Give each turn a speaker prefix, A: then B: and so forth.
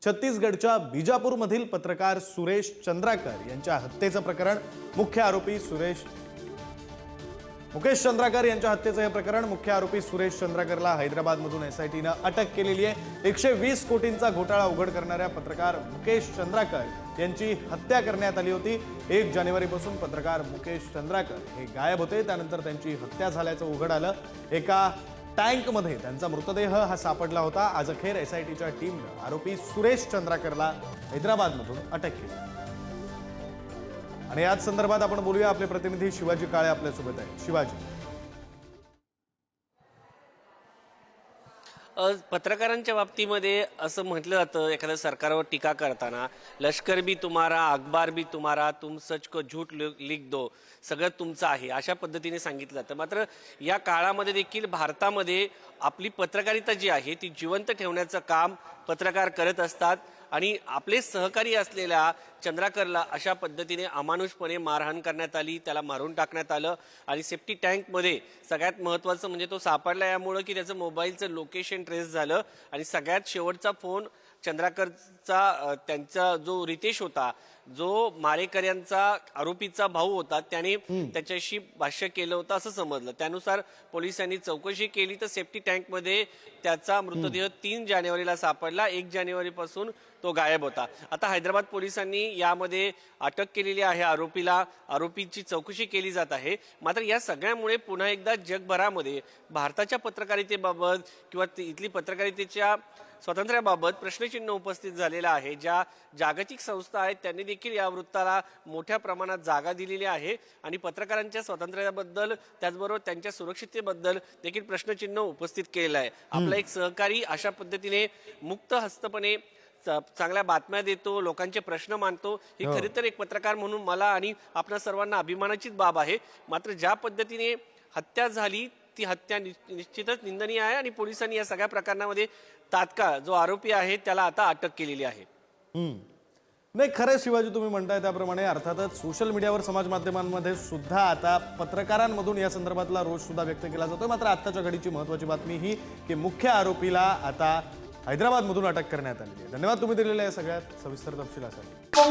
A: छत्तीसगडच्या बिजापूरमधील पत्रकार सुरेश चंद्राकर यांच्या हत्येचं प्रकरण, मुख्य आरोपी मुकेश चंद्राकर यांच्या हत्येचं हे प्रकरण, मुख्य आरोपी सुरेश चंद्राकरला हैदराबादमधून एसआयटीनं अटक केलेली आहे। 120 कोटींचा घोटाळा उघड करणाऱ्या पत्रकार मुकेश चंद्राकर यांची हत्या करण्यात आली होती। 1 जानेवारीपासून पत्रकार मुकेश चंद्राकर हे गायब होते, त्यानंतर त्यांची हत्या झाल्याचं उघड आलं। एका टँकमध्ये त्यांचा मृतदेह हा सापडला होता। आज अखेर एसआयटीच्या टीमने आरोपी सुरेश चंद्राकरला हैदराबादमधून अटक केली आणि याच संदर्भात आपण बोलूया। आपले प्रतिनिधी शिवाजी काळे आपल्यासोबत आहे। शिवाजी,
B: पत्रकारांच्या बाबतीमध्ये असं म्हटलं जातं एखाद्या सरकारवर टीका करताना, लष्कर भी तुम्हारा, अखबार भी तुम्हारा, तुम सच को झूठ लिख दो, सगळं तुमचं आहे अशा पद्धतीने सांगितलं जातं। मात्र या काळामध्ये देखील भारतामध्ये आपली पत्रकारिता जी आहे ती जिवंत ठेवण्याचं काम पत्रकार करत असतात आणि आपले सहकारी असलेल्या चंद्राकरला अशा पद्धतीने अमानुषपणे मारहाण करण्यात आली, त्याला मारून टाकण्यात आलं आणि सेफ्टी टँकमध्ये सगळ्यात महत्त्वाचं म्हणजे तो सापडला यामुळं की त्याचं मोबाईलचं लोकेशन ट्रेस झालं आणि सगळ्यात शेवटचा फोन चंद्राकरचा त्यांचा जो रितेश होता, जो मारेकऱ्यांचा आरोपीचा भाऊ होता, त्याने त्याच्याशी भाष्य केलं होतं असं समजलं। त्यानुसार पोलिसांनी चौकशी केली तर सेफ्टी टँकमध्ये त्याचा मृतदेह 3 जानेवारीला सापडला। 1 जानेवारीपासून तो गायब होता। आता हैदराबाद पोलिसांनी यामध्ये अटक केलेली आहे आरोपीला, आरोपीची चौकशी केली जात आहे। मात्र या सगळ्यामुळे पुन्हा एकदा जगभरामध्ये भारताच्या पत्रकारितेबाबत किंवा इथली पत्रकारितेच्या स्वातंत्र्याबाबत प्रश्नचिन्ह उपस्थित झालेला आहे। ज्या जागतिक संस्था आहेत त्यांनी देखील या वृत्ताला मोठ्या प्रमाणात जागा दिलेली आहे आणि पत्रकारांच्या स्वातंत्र्याबद्दल त्याचबरोबर त्यांच्या सुरक्षिततेबद्दल देखील प्रश्नचिन्ह उपस्थित केलेलं आहे। आपला एक सहकारी अशा पद्धतीने मुक्त हस्तपणे चांगल्या बातम्या देतो, लोकांचे प्रश्न मांडतो, ही खरी तर एक पत्रकार म्हणून मला आणि आपल्या सर्वांना अभिमानाचीच बाब आहे। मात्र ज्या पद्धतीने हत्या झाली ती हत्या निश्चितच निंदनीय आहे आणि पोलिसांनी या सगळ्या प्रकरणामध्ये तात्काळ जो आरोपी आहे त्याला आता अटक केलेली आहे।
A: नाही, खरं शिवाजी तुम्ही म्हणताय त्याप्रमाणे अर्थातच सोशल मीडियावर, समाज माध्यमांमध्ये सुद्धा आता पत्रकारांमधून या संदर्भातला रोष सुद्धा व्यक्त केला जातोय। मात्र आत्ताच्या घडीची महत्त्वाची बातमी ही की मुख्य आरोपीला आता हैदराबादमधून अटक करण्यात आली आहे। धन्यवाद तुम्ही दिलेल्या या सगळ्यात सविस्तर तपशिलासाठी।